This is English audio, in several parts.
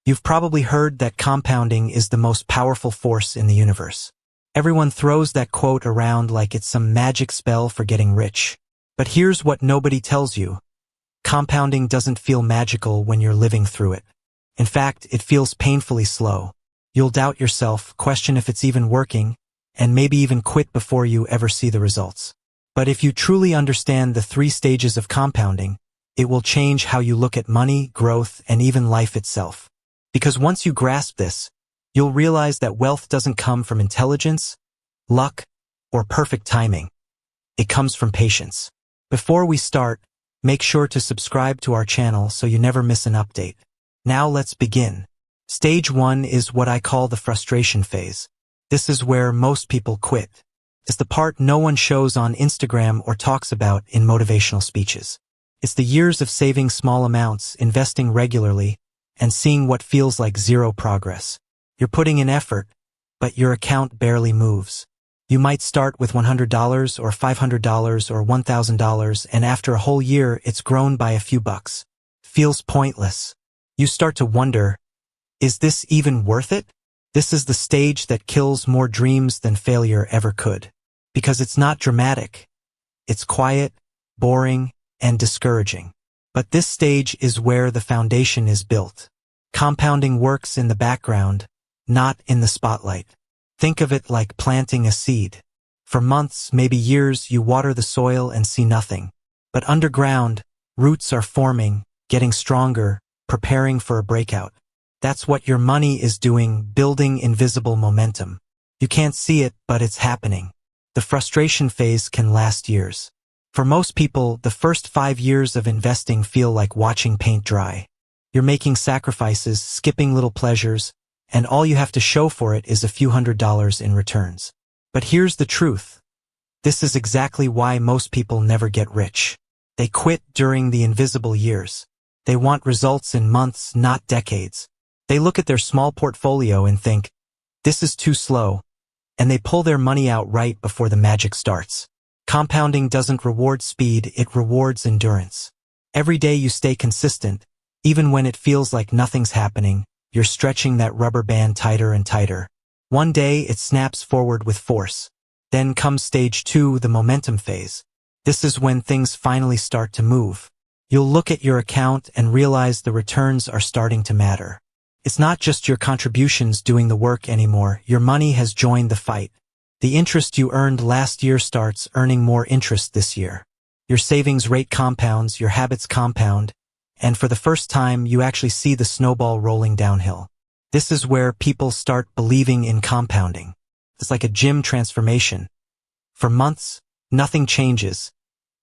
You've probably heard that compounding is the most powerful force in the universe. Everyone throws that quote around like it's some magic spell for getting rich. But here's what nobody tells you. Compounding doesn't feel magical when you're living through it. In fact, it feels painfully slow. You'll doubt yourself, question if it's even working, and maybe even quit before you ever see the results. But if you truly understand the 3 stages of compounding, it will change how you look at money, growth, and even life itself. Because once you grasp this, you'll realize that wealth doesn't come from intelligence, luck, or perfect timing. It comes from patience. Before we start, make sure to subscribe to our channel so you never miss an update. Now let's begin. Stage 1 is what I call the frustration phase. This is where most people quit. It's the part no one shows on Instagram or talks about in motivational speeches. It's the years of saving small amounts, investing regularly, and seeing what feels like zero progress. You're putting in effort, but your account barely moves. You might start with $100 or $500 or $1,000, and after a whole year, it's grown by a few bucks. Feels pointless. You start to wonder, is this even worth it? This is the stage that kills more dreams than failure ever could. Because it's not dramatic. It's quiet, boring, and discouraging. But this stage is where the foundation is built. Compounding works in the background, not in the spotlight. Think of it like planting a seed. For months, maybe years, you water the soil and see nothing. But underground, roots are forming, getting stronger, preparing for a breakout. That's what your money is doing, building invisible momentum. You can't see it, but it's happening. The frustration phase can last years. For most people, the first 5 years of investing feel like watching paint dry. You're making sacrifices, skipping little pleasures, and all you have to show for it is a few $100s in returns. But here's the truth. This is exactly why most people never get rich. They quit during the invisible years. They want results in months, not decades. They look at their small portfolio and think, this is too slow, and they pull their money out right before the magic starts. Compounding doesn't reward speed, it rewards endurance. Every day you stay consistent, even when it feels like nothing's happening, you're stretching that rubber band tighter and tighter. One day it snaps forward with force. Then comes stage 2, the momentum phase. This is when things finally start to move. You'll look at your account and realize the returns are starting to matter. It's not just your contributions doing the work anymore, your money has joined the fight. The interest you earned last year starts earning more interest this year. Your savings rate compounds, your habits compound, and for the first time you actually see the snowball rolling downhill. This is where people start believing in compounding. It's like a gym transformation. For months, nothing changes.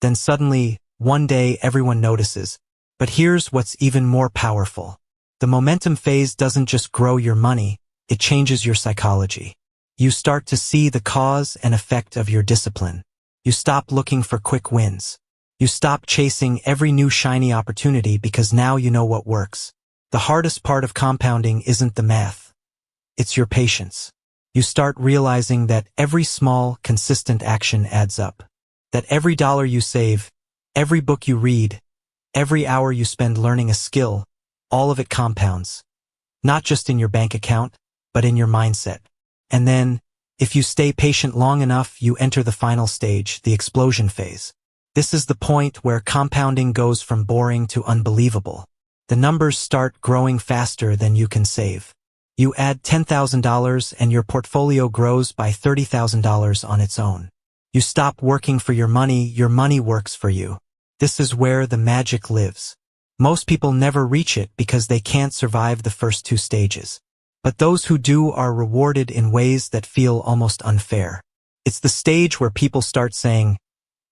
Then suddenly, one day everyone notices. But here's what's even more powerful. The momentum phase doesn't just grow your money, it changes your psychology. You start to see the cause and effect of your discipline. You stop looking for quick wins. You stop chasing every new shiny opportunity because now you know what works. The hardest part of compounding isn't the math. It's your patience. You start realizing that every small, consistent action adds up. That every dollar you save, every book you read, every hour you spend learning a skill, all of it compounds. Not just in your bank account, but in your mindset. And then, if you stay patient long enough, you enter the final stage, the explosion phase. This is the point where compounding goes from boring to unbelievable. The numbers start growing faster than you can save. You add $10,000 and your portfolio grows by $30,000 on its own. You stop working for your money works for you. This is where the magic lives. Most people never reach it because they can't survive the first 2 stages. But those who do are rewarded in ways that feel almost unfair. It's the stage where people start saying,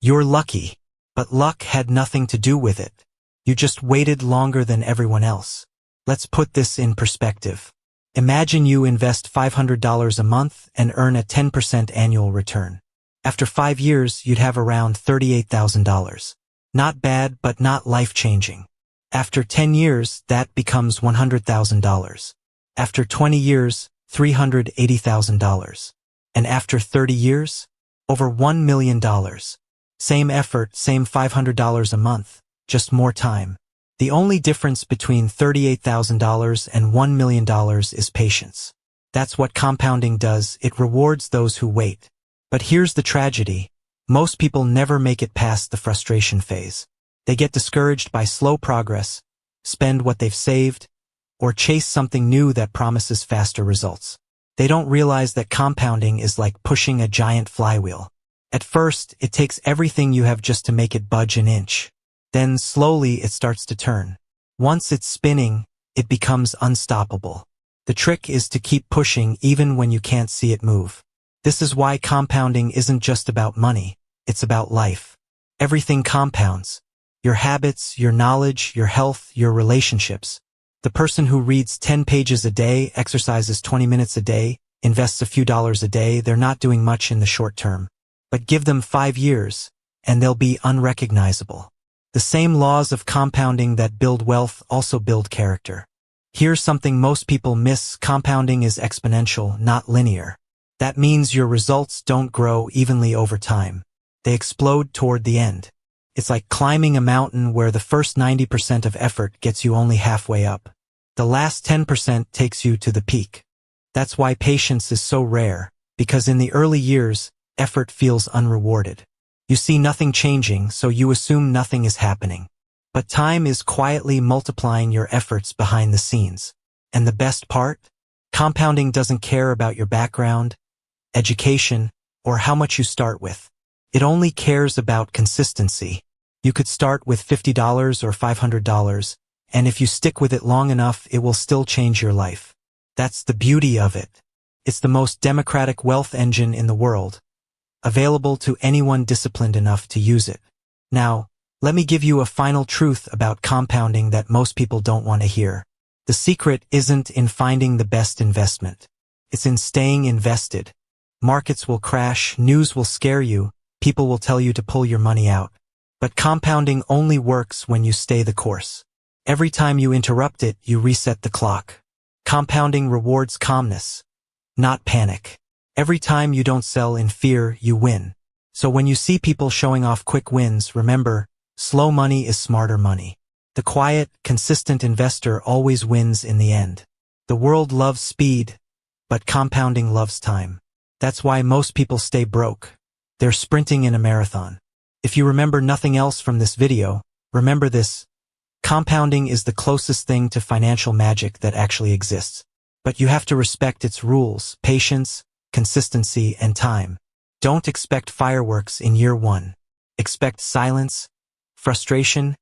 "You're lucky," but luck had nothing to do with it. You just waited longer than everyone else. Let's put this in perspective. Imagine you invest $500 a month and earn a 10% annual return. After 5 years, you'd have around $38,000. Not bad, but not life-changing. After 10 years, that becomes $100,000. After 20 years, $380,000. And after 30 years, over $1 million. Same effort, same $500 a month, just more time. The only difference between $38,000 and $1 million is patience. That's what compounding does, it rewards those who wait. But here's the tragedy. Most people never make it past the frustration phase. They get discouraged by slow progress, spend what they've saved, or chase something new that promises faster results. They don't realize that compounding is like pushing a giant flywheel. At first, it takes everything you have just to make it budge an inch. Then slowly it starts to turn. Once it's spinning, it becomes unstoppable. The trick is to keep pushing even when you can't see it move. This is why compounding isn't just about money, it's about life. Everything compounds. Your habits, your knowledge, your health, your relationships. The person who reads 10 pages a day, exercises 20 minutes a day, invests a few dollars a day, they're not doing much in the short term. But give them 5 years, and they'll be unrecognizable. The same laws of compounding that build wealth also build character. Here's something most people miss: compounding is exponential, not linear. That means your results don't grow evenly over time. They explode toward the end. It's like climbing a mountain where the first 90% of effort gets you only halfway up. The last 10% takes you to the peak. That's why patience is so rare, because in the early years, effort feels unrewarded. You see nothing changing, so you assume nothing is happening. But time is quietly multiplying your efforts behind the scenes. And the best part? Compounding doesn't care about your background, education, or how much you start with. It only cares about consistency. You could start with $50 or $500, and if you stick with it long enough, it will still change your life. That's the beauty of it. It's the most democratic wealth engine in the world, available to anyone disciplined enough to use it. Now, let me give you a final truth about compounding that most people don't want to hear. The secret isn't in finding the best investment. It's in staying invested. Markets will crash, news will scare you, people will tell you to pull your money out. But compounding only works when you stay the course. Every time you interrupt it, you reset the clock. Compounding rewards calmness, not panic. Every time you don't sell in fear, you win. So when you see people showing off quick wins, remember, slow money is smarter money. The quiet, consistent investor always wins in the end. The world loves speed, but compounding loves time. That's why most people stay broke. They're sprinting in a marathon. If you remember nothing else from this video, remember this: compounding is the closest thing to financial magic that actually exists. But you have to respect its rules: patience, consistency, and time. Don't expect fireworks in year one. Expect silence, frustration,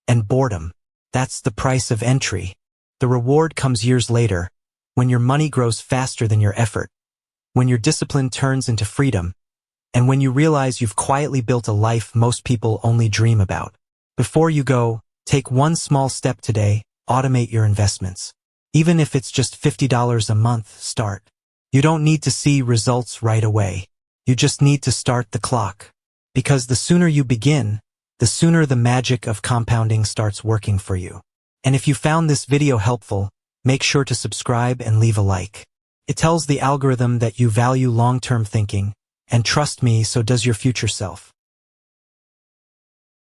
and boredom. That's the price of entry. The reward comes years later, when your money grows faster than your effort, when your discipline turns into freedom, and when you realize you've quietly built a life most people only dream about. Before you go, take one small step today: automate your investments. Even if it's just $50 a month, start. You don't need to see results right away. You just need to start the clock. Because the sooner you begin, the sooner the magic of compounding starts working for you. And if you found this video helpful, make sure to subscribe and leave a like. It tells the algorithm that you value long-term thinking, and trust me, so does your future self.